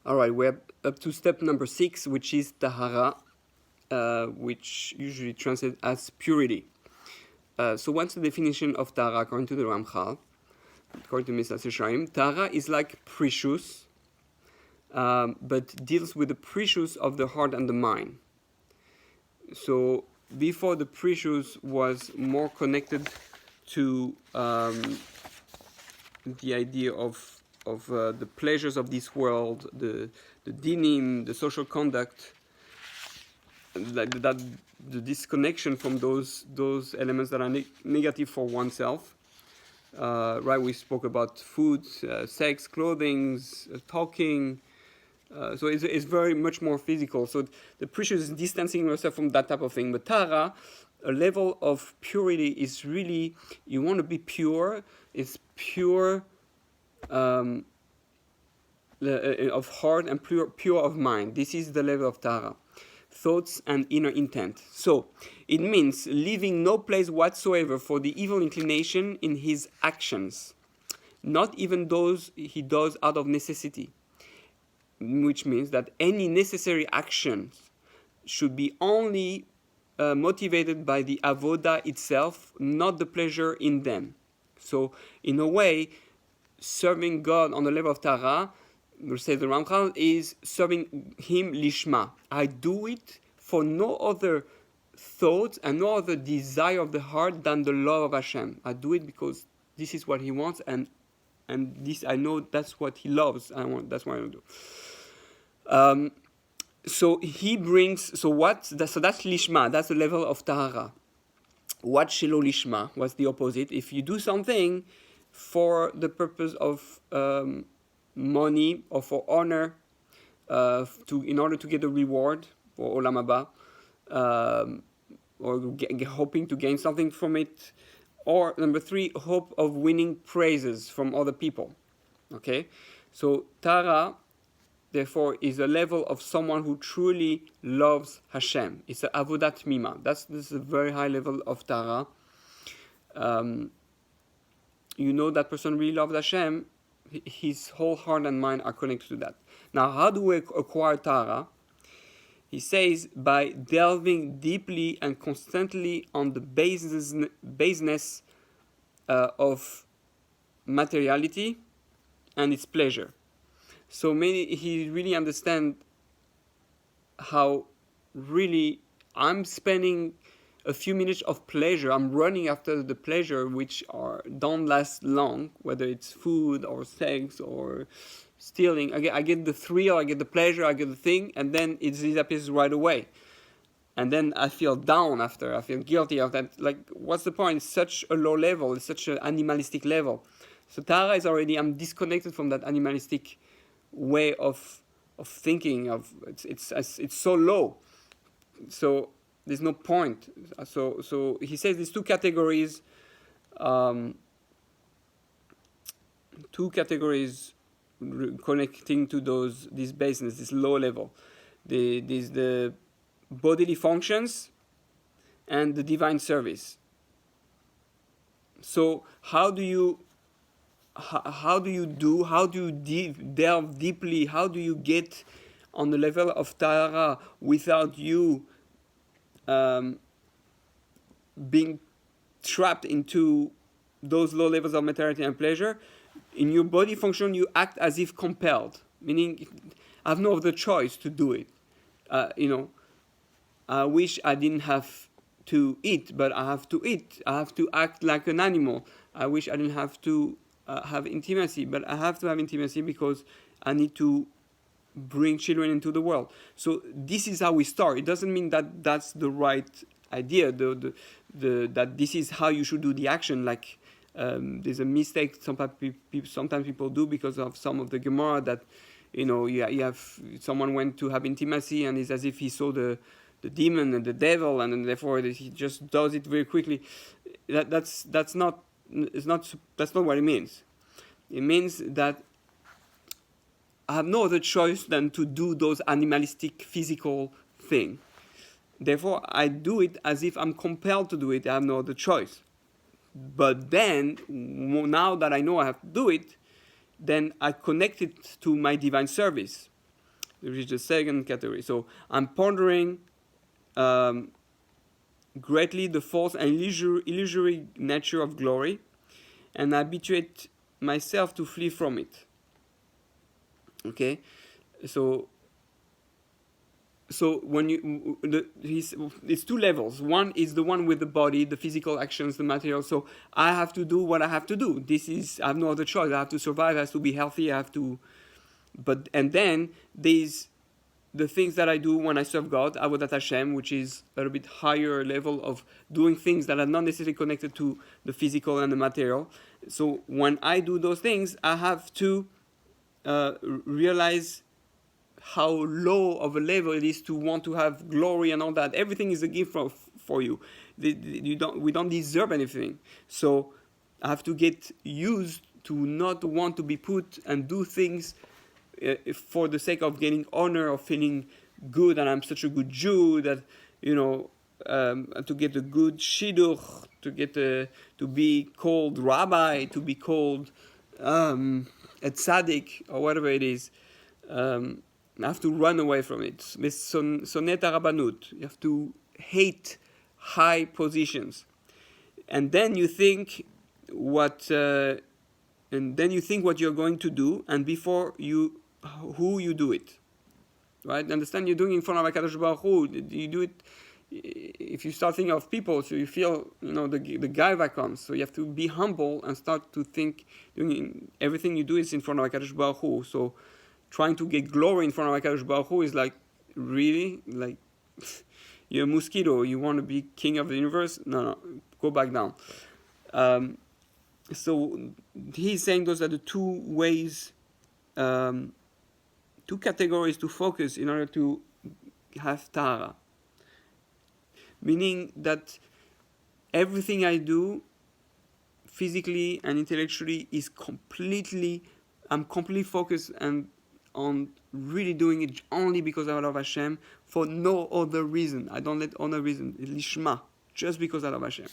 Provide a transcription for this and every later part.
All right, we're up to step number 6, which is Tahara, which usually translates as purity. So what's the definition of Tahara according to the Ramchal? According to Messilas Yesharim, Tahara is like precious, but deals with the precious of the heart and the mind. So before, the precious was more connected to the idea of the pleasures of this world, the dinim, the social conduct, like that, the disconnection from those elements that are negative for oneself. Right, we spoke about food, sex, clothing, talking. So it's very much more physical. So the precious is distancing yourself from that type of thing. But Tara, a level of purity is really, you want to be pure. It's pure of heart and pure of mind. This is the level of Tara. Thoughts and inner intent. So it means leaving no place whatsoever for the evil inclination in his actions, not even those he does out of necessity, which means that any necessary actions should be only motivated by the avoda itself, not the pleasure in them. So in a way, serving God on the level of Tara, we say the Ramchal, is serving him lishma. I do it for no other thought and no other desire of the heart than the love of Hashem. I do it because this is what he wants, and this, I know that's what he loves. That's what I do. So he brings. So that's lishma. That's the level of tahara. What shelo lishma? What's the opposite? If you do something for the purpose of money or for honor, in order to get a reward for olam haba, or hoping to gain something from it, or number 3, hope of winning praises from other people. Okay, so Tara, therefore, is a level of someone who truly loves Hashem. It's a avodat mima. This is a very high level of Tara. You know that person really loves Hashem. His whole heart and mind are connected to that. Now, how do we acquire Tara? He says by delving deeply and constantly on the baseness of materiality and its pleasure. So he really understands how really I'm spending a few minutes of pleasure. I'm running after the pleasure which don't last long, whether it's food or sex or stealing. I get the thrill, I get the pleasure, I get the thing, and then it disappears right away. And then I feel down after. I feel guilty of that. Like, what's the point? It's such a low level. It's such an animalistic level. So Tara is already, I'm disconnected from that animalistic way of thinking. It's so low. So there's no point. So he says these two categories connecting to this baseness, this low level. The bodily functions and the divine service. So how do you delve deeply? How do you get on the level of Tahara without you being trapped into those low levels of materiality and pleasure? In your body function, you act as if compelled, meaning I have no other choice to do it. I wish I didn't have to eat, but I have to eat. I have to act like an animal. I wish I didn't have to have intimacy, but I have to have intimacy because I need to bring children into the world. So this is how we start. It doesn't mean that that's the right idea. That this is how you should do the action. Like there's a mistake sometimes people do because of some of the Gemara that you have someone went to have intimacy and it's as if he saw the demon and the devil, and then therefore he just does it very quickly. That's not what it means. It means that I have no other choice than to do those animalistic physical things. Therefore, I do it as if I'm compelled to do it. I have no other choice. But then, now that I know I have to do it, then I connect it to my divine service. which is the second category. So I'm pondering greatly the false and illusory nature of glory, and I habituate myself to flee from it. Okay, so when it's two levels. One is the one with the body, the physical actions, the material. So I have to do what I have to do. I have no other choice. I have to survive. I have to be healthy. I have to. And then there's the things that I do when I serve God, Avodat Hashem, which is a little bit higher level of doing things that are not necessarily connected to the physical and the material. So when I do those things, I have to realize how low of a level it is to want to have glory and all that. Everything is a gift for you. We don't deserve anything. So I have to get used to not want to be put and do things for the sake of getting honor, or feeling good, and I'm such a good Jew that, to get a good shidduch, to be called rabbi, to be called a tzaddik, or whatever it is. I have to run away from it. Sonet harabanut. You have to hate high positions, and then you think what you're going to do, and before who you do it, right? Understand, you're doing it in front of HaKadosh Baruch Hu. You do it. If you start thinking of people, so you feel the guy that comes. So you have to be humble and start to think everything you do is in front of HaKadosh Baruch Hu. So trying to get glory in front of HaKadosh Baruch Hu is like, really? Like, you're a mosquito. You want to be king of the universe? No, go back down. So he's saying those are the two ways, two categories to focus in order to have Tahara. Meaning that everything I do, physically and intellectually, I'm completely focused and on really doing it only because I love Hashem, for no other reason. I don't let other reason, lishma, just because I love Hashem.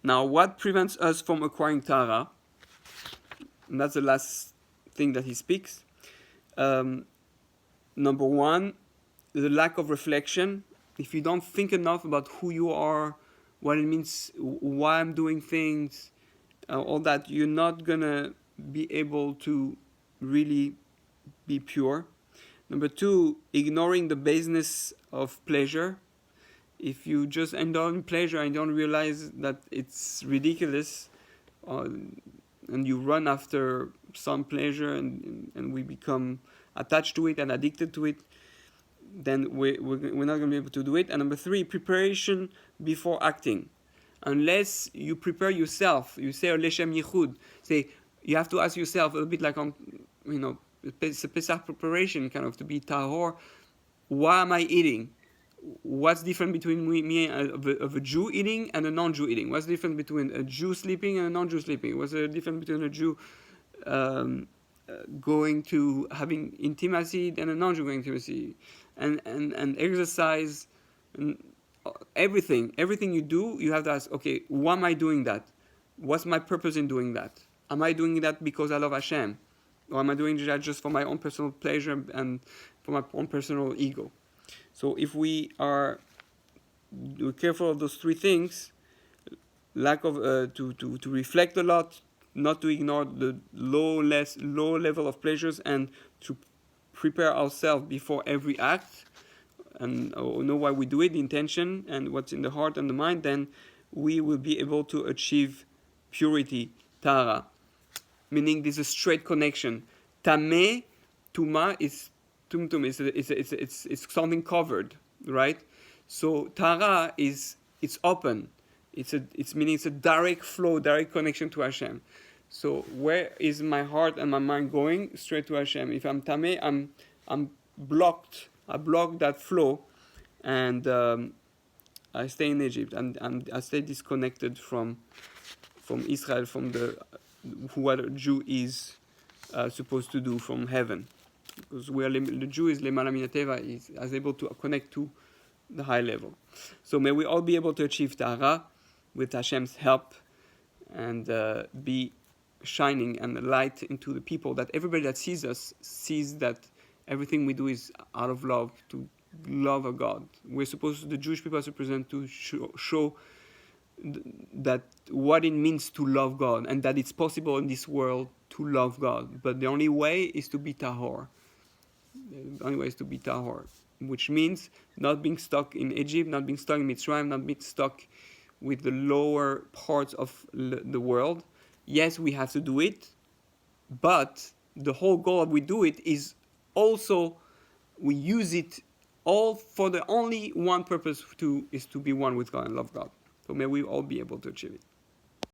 Now, what prevents us from acquiring Tahara? And that's the last thing that he speaks. Number one, the lack of reflection. If you don't think enough about who you are, what it means, why I'm doing things, all that, you're not gonna be able to really be pure. Number two, ignoring the baseness of pleasure. If you just indulge in pleasure and don't realize that it's ridiculous, and you run after some pleasure and we become attached to it and addicted to it, then we're not going to be able to do it. And number three, preparation before acting. Unless you prepare yourself, you say Leshem Yichud, say, you have to ask yourself a bit like it's a Pesach preparation, kind of, to be tahor. Why am I eating? What's different between me of a Jew eating and a non-Jew eating? What's the difference between a Jew sleeping and a non-Jew sleeping? What's the difference between a Jew going to having intimacy and a non-Jew going to intimacy? And exercise, and everything you do, you have to ask, okay, why am I doing that? What's my purpose in doing that? Am I doing that because I love Hashem? Or am I doing that just for my own personal pleasure and for my own personal ego? So if we're careful of those three things, lack of to reflect a lot, not to ignore the low level of pleasures, and to prepare ourselves before every act, and know why we do it, the intention, and what's in the heart and the mind, then we will be able to achieve purity, Tahara. Meaning there's a straight connection. Tameh, Tuma is Tumtum, it's something covered, right? So Tahara it's open. It's meaning it's a direct flow, direct connection to Hashem. So where is my heart and my mind going? Straight to Hashem. If I'm Tameh, I'm blocked. I block that flow, and I stay in Egypt, and I stay disconnected from Israel, from what a Jew is supposed to do from heaven, because the Jew is lemala min hateva, is able to connect to the high level. So may we all be able to achieve Tahara with Hashem's help, and be shining and the light into the people, that everybody that sees us sees that everything we do is out of love, to love a God. We're supposed to, the Jewish people are supposed to show that what it means to love God, and that it's possible in this world to love God. But the only way is to be tahor. The only way is to be tahor, which means not being stuck in Egypt, not being stuck in Mitzrayim, not being stuck with the lower parts of the world. Yes, we have to do it, but the whole goal of we do it is also we use it all for the only one purpose is to be one with God and love God. So may we all be able to achieve it.